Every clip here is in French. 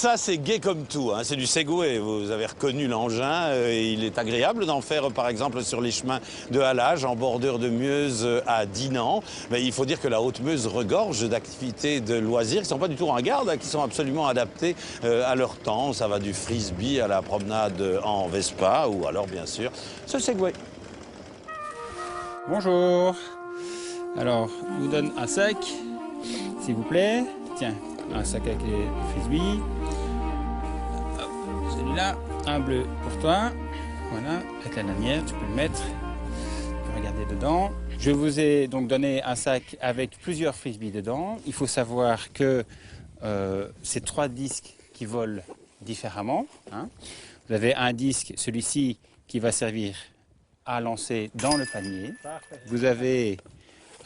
ça, c'est gai comme tout, hein. C'est du Segway. Vous avez reconnu l'engin. Il est agréable d'en faire, par exemple, sur les chemins de halage, en bordure de Meuse à Dinan. Mais il faut dire que la Haute-Meuse regorge d'activités de loisirs qui ne sont pas du tout en garde, hein, qui sont absolument adaptées à leur temps. Ça va du frisbee à la promenade en Vespa ou alors, bien sûr, ce Segway. Bonjour. Alors, je vous donne un sac, s'il vous plaît. Tiens, un sac avec les frisbees. Celui-là, un bleu pour toi. Voilà, avec la lanière, tu peux le mettre. Tu peux regarder dedans. Je vous ai donc donné un sac avec plusieurs frisbees dedans. Il faut savoir que c'est 3 disques qui volent différemment, hein. Vous avez un disque, celui-ci, qui va servir à lancer dans le panier. Vous avez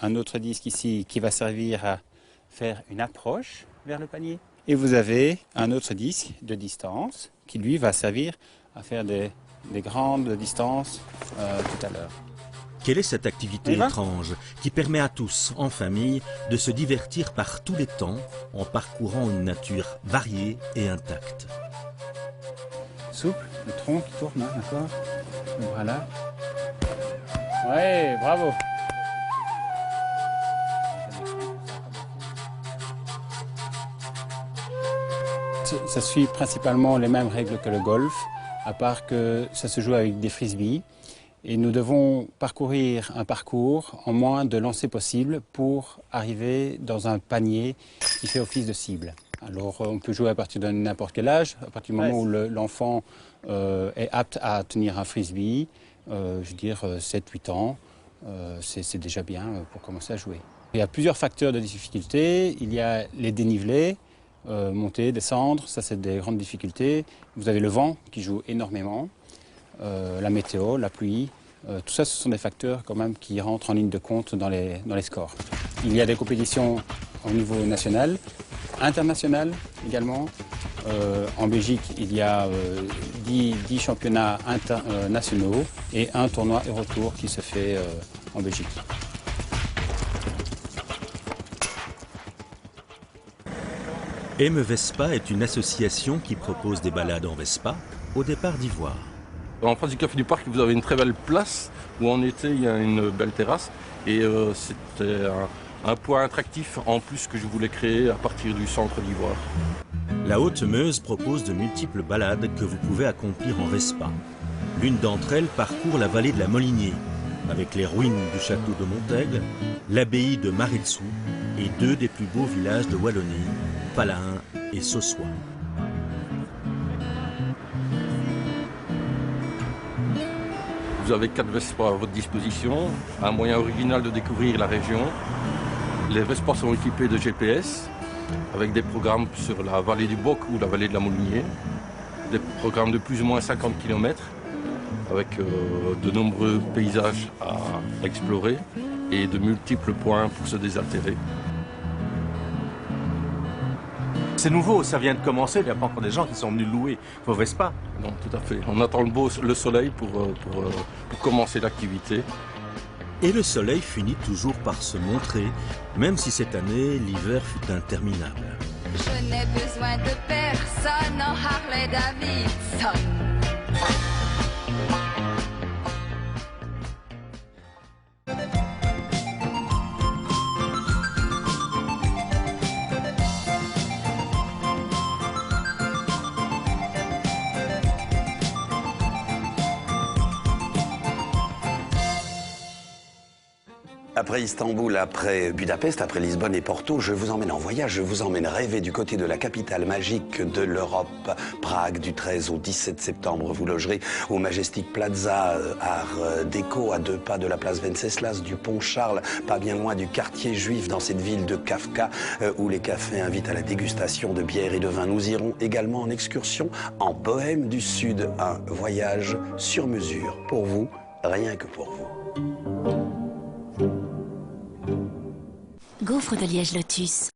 un autre disque ici qui va servir à faire une approche vers le panier. Et vous avez un autre disque de distance qui lui va servir à faire des grandes distances tout à l'heure. Quelle est cette activité étrange qui permet à tous, en famille, de se divertir par tous les temps en parcourant une nature variée et intacte? Souple, le tronc qui tourne, hein, d'accord? Le bras là. Ouais, bravo. Ça suit principalement les mêmes règles que le golf, à part que ça se joue avec des frisbees. Et nous devons parcourir un parcours en moins de lancers possible pour arriver dans un panier qui fait office de cible. Alors on peut jouer à partir de n'importe quel âge, à partir du moment où l'enfant est apte à tenir un frisbee, je veux dire 7-8 ans, c'est déjà bien pour commencer à jouer. Il y a plusieurs facteurs de difficulté. Il y a les dénivelés, monter, descendre, ça c'est des grandes difficultés. Vous avez le vent qui joue énormément, la météo, la pluie. Tout ça, ce sont des facteurs quand même qui rentrent en ligne de compte dans les scores. Il y a des compétitions au niveau national, international également. En Belgique, il y a 10 championnats nationaux et un tournoi Eurotour qui se fait en Belgique. Aime Vespa est une association qui propose des balades en Vespa au départ d'Ivoire. En face du Café du Parc, vous avez une très belle place où en été il y a une belle terrasse et c'était un point attractif en plus que je voulais créer à partir du centre d'Ivoire. La Haute-Meuse propose de multiples balades que vous pouvez accomplir en Vespa. L'une d'entre elles parcourt la vallée de la Molinier, avec les ruines du château de Montaigle, l'abbaye de Maretsou et 2 des plus beaux villages de Wallonie, Palahin et Sossois. Vous avez 4 Vespa à votre disposition, un moyen original de découvrir la région. Les Vespa sont équipés de GPS, avec des programmes sur la vallée du Boc ou la vallée de la Molinier, des programmes de plus ou moins 50 km, avec de nombreux paysages à explorer et de multiples points pour se désaltérer. C'est nouveau, ça vient de commencer, il n'y a pas encore des gens qui sont venus louer vos Vespa. Non, tout à fait. On attend le soleil pour commencer l'activité. Et le soleil finit toujours par se montrer, même si cette année, l'hiver fut interminable. Je n'ai besoin de personne en Harley Davidson. Après Istanbul, après Budapest, après Lisbonne et Porto, je vous emmène en voyage, je vous emmène rêver du côté de la capitale magique de l'Europe, Prague, du 13 au 17 septembre. Vous logerez au Majestic Plaza, Art Déco, à 2 pas de la place Venceslas, du pont Charles, pas bien loin du quartier juif dans cette ville de Kafka, où les cafés invitent à la dégustation de bières et de vins. Nous irons également en excursion en Bohème du Sud, un voyage sur mesure pour vous, rien que pour vous. Gaufres de Liège Lotus.